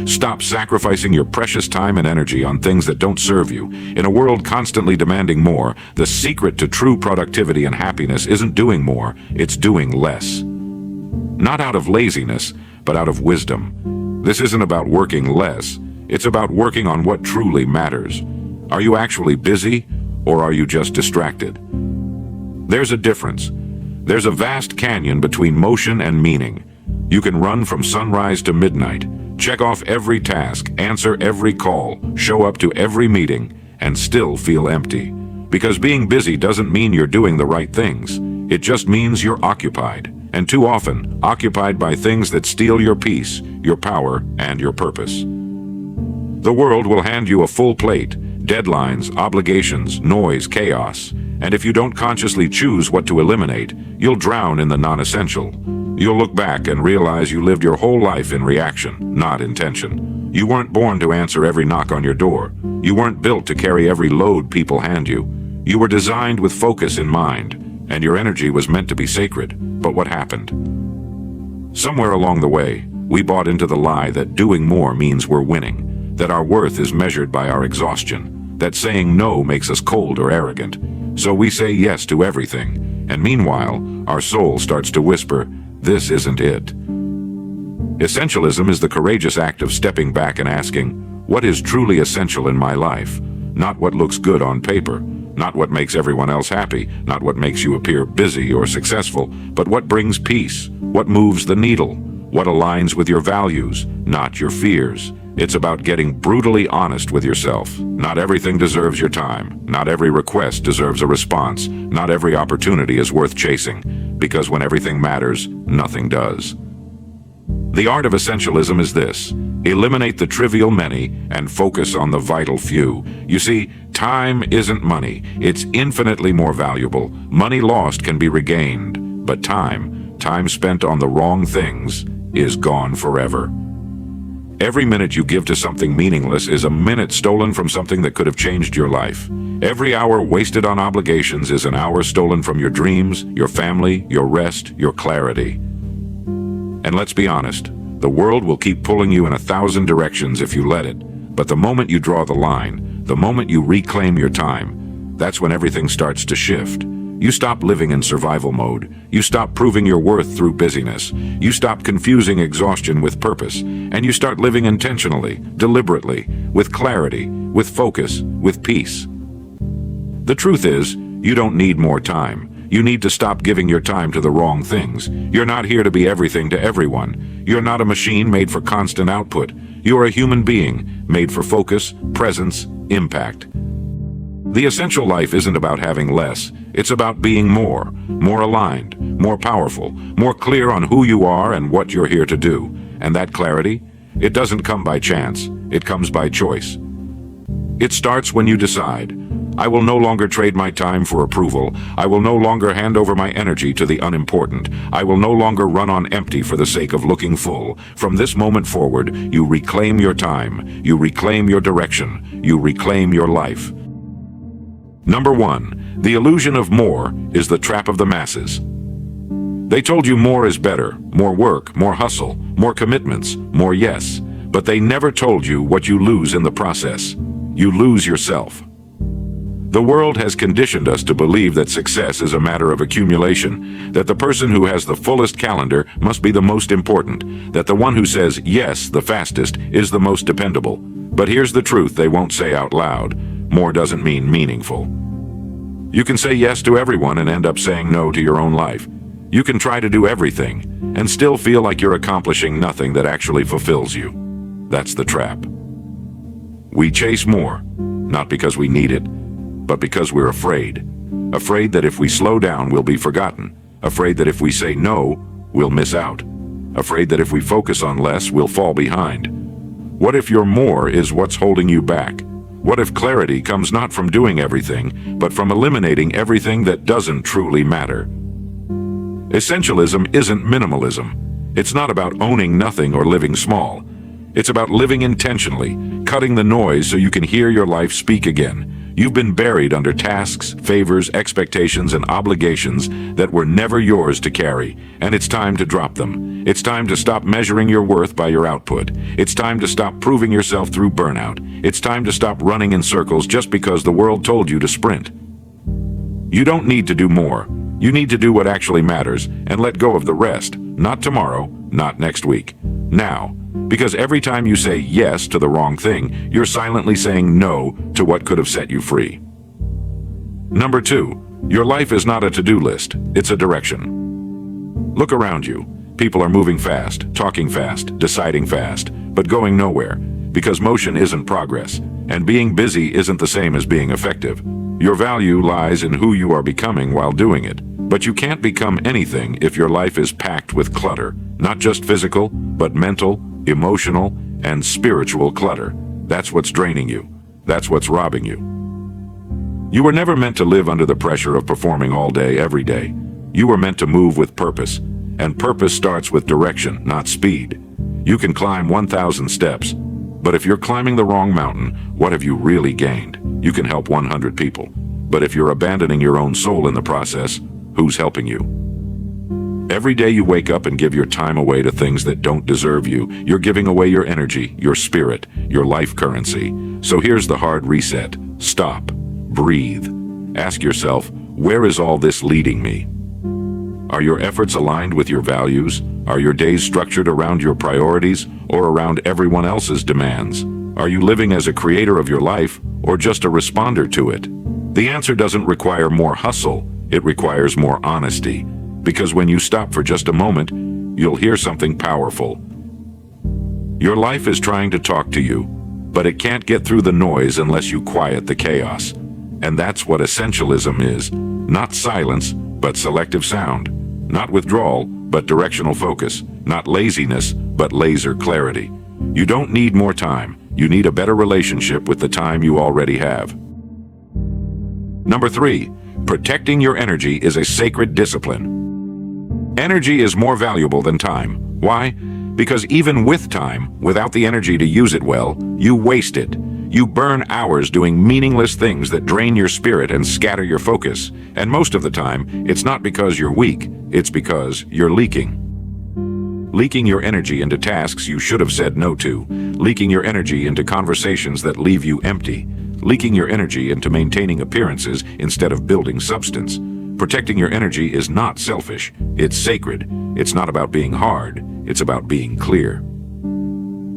Stop sacrificing your precious time and energy on things that don't serve you. In a world constantly demanding more, the secret to true productivity and happiness isn't doing more, it's doing less. Not out of laziness, but out of wisdom. This isn't about working less, it's about working on what truly matters. Are you actually busy, or are you just distracted? There's a difference. There's a vast canyon between motion and meaning. You can run from sunrise to midnight, check off every task, answer every call, show up to every meeting, and still feel empty. Because being busy doesn't mean you're doing the right things. It just means you're occupied, and too often, occupied by things that steal your peace, your power, and your purpose. The world will hand you a full plate, deadlines, obligations, noise, chaos, and if you don't consciously choose what to eliminate, you'll drown in the non-essential. You'll look back and realize you lived your whole life in reaction, not intention. You weren't born to answer every knock on your door. You weren't built to carry every load people hand you. You were designed with focus in mind, and your energy was meant to be sacred. But what happened? Somewhere along the way, we bought into the lie that doing more means we're winning, that our worth is measured by our exhaustion, that saying no makes us cold or arrogant. So we say yes to everything, and meanwhile, our soul starts to whisper, "This isn't it." Essentialism is the courageous act of stepping back and asking, what is truly essential in my life? Not what looks good on paper, not what makes everyone else happy, not what makes you appear busy or successful, but what brings peace, what moves the needle, what aligns with your values, not your fears. It's about getting brutally honest with yourself. Not everything deserves your time. Not every request deserves a response. Not every opportunity is worth chasing. Because when everything matters, nothing does. The art of essentialism is this: eliminate the trivial many and focus on the vital few. You see, time isn't money. It's infinitely more valuable. Money lost can be regained, but time spent on the wrong things, is gone forever. Every minute you give to something meaningless is a minute stolen from something that could have changed your life. Every hour wasted on obligations is an hour stolen from your dreams, your family, your rest, your clarity. And let's be honest, the world will keep pulling you in 1,000 directions if you let it. But the moment you draw the line, the moment you reclaim your time, that's when everything starts to shift. You stop living in survival mode. You stop proving your worth through busyness. You stop confusing exhaustion with purpose. And you start living intentionally, deliberately, with clarity, with focus, with peace. The truth is, you don't need more time. You need to stop giving your time to the wrong things. You're not here to be everything to everyone. You're not a machine made for constant output. You're a human being made for focus, presence, impact. The essential life isn't about having less. It's about being more aligned, more powerful, more clear on who you are and what you're here to do. And that clarity, it doesn't come by chance. It comes by choice. It starts when you decide, I will no longer trade my time for approval. I will no longer hand over my energy to the unimportant. I will no longer run on empty for the sake of looking full. From this moment forward, you reclaim your time. You reclaim your direction. You reclaim your life. Number 1, the illusion of more is the trap of the masses. They told you more is better, more work, more hustle, more commitments, more yes, but they never told you what you lose in the process. You lose yourself. The world has conditioned us to believe that success is a matter of accumulation, that the person who has the fullest calendar must be the most important, that the one who says yes the fastest is the most dependable. But here's the truth they won't say out loud. More doesn't mean meaningful. You can say yes to everyone and end up saying no to your own life. You can try to do everything and still feel like you're accomplishing nothing that actually fulfills you. That's the trap. We chase more, not because we need it, but because we're afraid. Afraid that if we slow down, we'll be forgotten. Afraid that if we say no, we'll miss out. Afraid that if we focus on less, we'll fall behind. What if your more is what's holding you back? What if clarity comes not from doing everything, but from eliminating everything that doesn't truly matter? Essentialism isn't minimalism. It's not about owning nothing or living small. It's about living intentionally, cutting the noise so you can hear your life speak again. You've been buried under tasks, favors, expectations, and obligations that were never yours to carry, and it's time to drop them. It's time to stop measuring your worth by your output. It's time to stop proving yourself through burnout. It's time to stop running in circles just because the world told you to sprint. You don't need to do more. You need to do what actually matters and let go of the rest. Not tomorrow, not next week. Now. Because every time you say yes to the wrong thing, you're silently saying no to what could have set you free. Number 2, your life is not a to-do list, it's a direction. Look around you. People are moving fast, talking fast, deciding fast, but going nowhere, because motion isn't progress, and being busy isn't the same as being effective. Your value lies in who you are becoming while doing it. But you can't become anything if your life is packed with clutter, not just physical, but mental, emotional, and spiritual clutter. That's what's draining you. That's what's robbing you. You were never meant to live under the pressure of performing all day, every day. You were meant to move with purpose, and purpose starts with direction, not speed. You can climb 1,000 steps, but if you're climbing the wrong mountain, what have you really gained? You can help 100 people, but if you're abandoning your own soul in the process, who's helping you? Every day you wake up and give your time away to things that don't deserve you, you're giving away your energy, your spirit, your life currency. So here's the hard reset. Stop. Breathe. Ask yourself, where is all this leading me? Are your efforts aligned with your values? Are your days structured around your priorities or around everyone else's demands? Are you living as a creator of your life or just a responder to it? The answer doesn't require more hustle. It requires more honesty, because when you stop for just a moment, you'll hear something powerful. Your life is trying to talk to you, but it can't get through the noise unless you quiet the chaos. And that's what essentialism is. Not silence, but selective sound. Not withdrawal, but directional focus. Not laziness, but laser clarity. You don't need more time. You need a better relationship with the time you already have. Number 3. Protecting your energy is a sacred discipline. Energy is more valuable than time. Why? Because even with time, without the energy to use it well, you waste it. You burn hours doing meaningless things that drain your spirit and scatter your focus. And most of the time, it's not because you're weak, it's because you're leaking. Leaking your energy into tasks you should have said no to. Leaking your energy into conversations that leave you empty. Leaking your energy into maintaining appearances instead of building substance. Protecting your energy is not selfish. It's sacred. It's not about being hard. It's about being clear.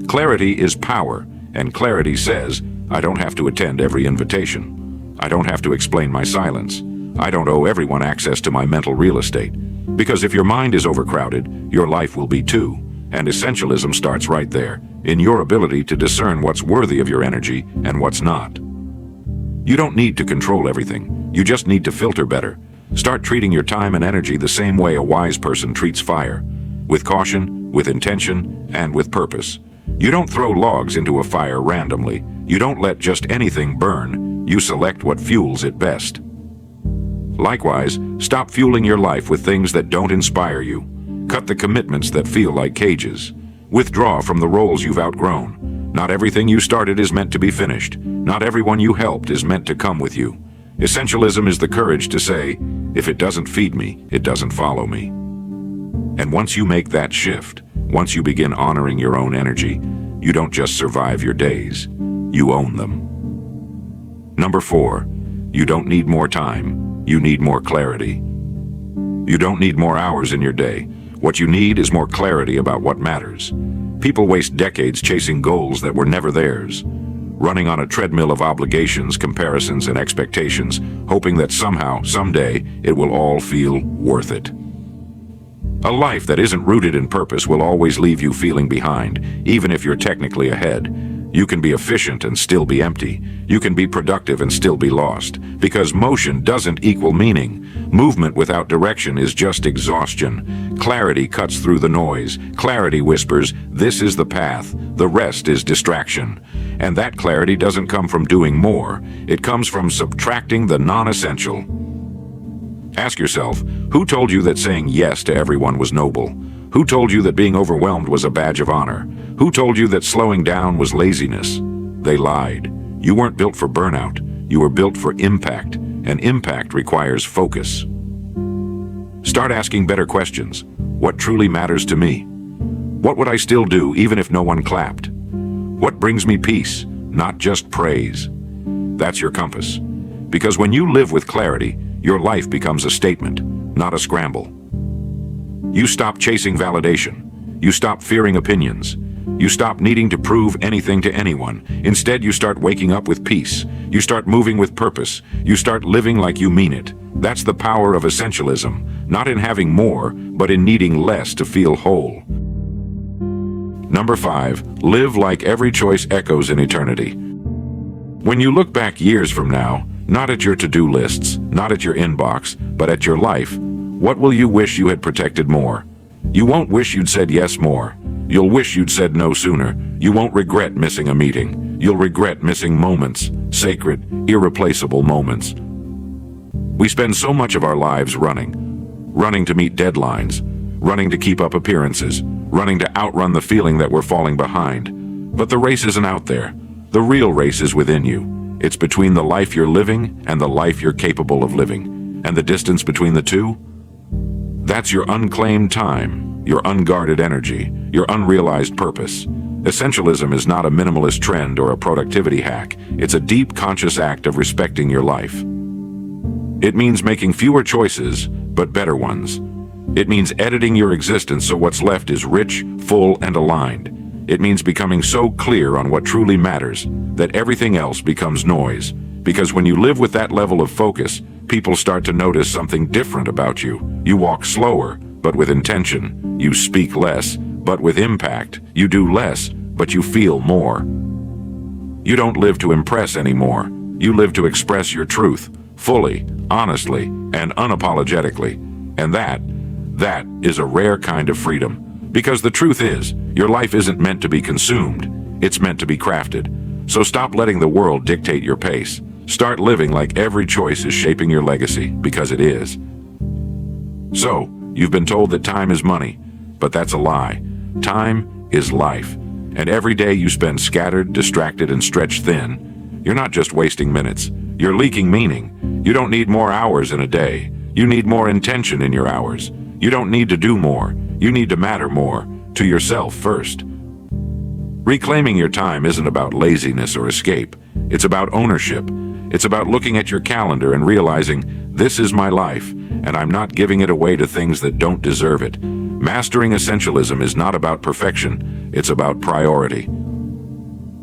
Clarity is power, and clarity says, I don't have to attend every invitation. I don't have to explain my silence. I don't owe everyone access to my mental real estate. Because if your mind is overcrowded, your life will be too. And essentialism starts right there, in your ability to discern what's worthy of your energy and what's not. You don't need to control everything. You just need to filter better. Start treating your time and energy the same way a wise person treats fire. With caution, with intention, and with purpose. You don't throw logs into a fire randomly. You don't let just anything burn. You select what fuels it best. Likewise, stop fueling your life with things that don't inspire you. Cut the commitments that feel like cages. Withdraw from the roles you've outgrown. Not everything you started is meant to be finished. Not everyone you helped is meant to come with you. Essentialism is the courage to say, if it doesn't feed me, it doesn't follow me. And once you make that shift, once you begin honoring your own energy, you don't just survive your days, you own them. Number 4, you don't need more time, you need more clarity. You don't need more hours in your day. What you need is more clarity about what matters. People waste decades chasing goals that were never theirs, running on a treadmill of obligations, comparisons, and expectations, hoping that somehow, someday, it will all feel worth it. A life that isn't rooted in purpose will always leave you feeling behind, even if you're technically ahead. You can be efficient and still be empty. You can be productive and still be lost, because motion doesn't equal meaning. Movement without direction is just exhaustion. Clarity cuts through the noise. Clarity whispers, this is the path. The rest is distraction. And that clarity doesn't come from doing more. It comes from subtracting the non-essential. Ask yourself, who told you that saying yes to everyone was noble? Who told you that being overwhelmed was a badge of honor? Who told you that slowing down was laziness? They lied. You weren't built for burnout. You were built for impact, and impact requires focus. Start asking better questions. What truly matters to me? What would I still do even if no one clapped? What brings me peace, not just praise? That's your compass. Because when you live with clarity, your life becomes a statement, not a scramble. You stop chasing validation. You stop fearing opinions. You stop needing to prove anything to anyone. Instead, you start waking up with peace. You start moving with purpose. You start living like you mean it. That's the power of essentialism, not in having more, but in needing less to feel whole. Number 5, live like every choice echoes in eternity. When you look back years from now, not at your to-do lists, not at your inbox, but at your life, what will you wish you had protected more? You won't wish you'd said yes more. You'll wish you'd said no sooner. You won't regret missing a meeting. You'll regret missing moments, sacred, irreplaceable moments. We spend so much of our lives running to meet deadlines, running to keep up appearances, running to outrun the feeling that we're falling behind. But the race isn't out there. The real race is within you. It's between the life you're living and the life you're capable of living. And the distance between the two? That's your unclaimed time, your unguarded energy, your unrealized purpose. Essentialism is not a minimalist trend or a productivity hack. It's a deep, conscious act of respecting your life. It means making fewer choices, but better ones. It means editing your existence so what's left is rich, full, and aligned. It means becoming so clear on what truly matters that everything else becomes noise. Because when you live with that level of focus, people start to notice something different about you. You walk slower, but with intention. You speak less, but with impact. You do less, but you feel more. You don't live to impress anymore. You live to express your truth, fully, honestly, and unapologetically. And that is a rare kind of freedom. Because the truth is, your life isn't meant to be consumed. It's meant to be crafted. So stop letting the world dictate your pace. Start living like every choice is shaping your legacy, because it is. So, you've been told that time is money, but that's a lie. Time is life. And every day you spend scattered, distracted, and stretched thin, you're not just wasting minutes. You're leaking meaning. You don't need more hours in a day. You need more intention in your hours. You don't need to do more. You need to matter more, to yourself first. Reclaiming your time isn't about laziness or escape. It's about ownership. It's about looking at your calendar and realizing, this is my life, and I'm not giving it away to things that don't deserve it. Mastering essentialism is not about perfection. It's about priority.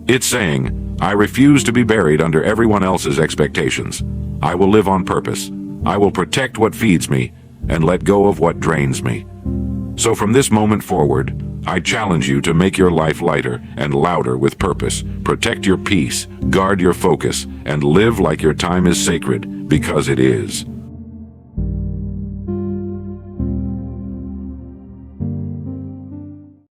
It's saying, I refuse to be buried under everyone else's expectations. I will live on purpose. I will protect what feeds me and let go of what drains me. So from this moment forward, I challenge you to make your life lighter and louder with purpose. Protect your peace, guard your focus, and live like your time is sacred, because it is.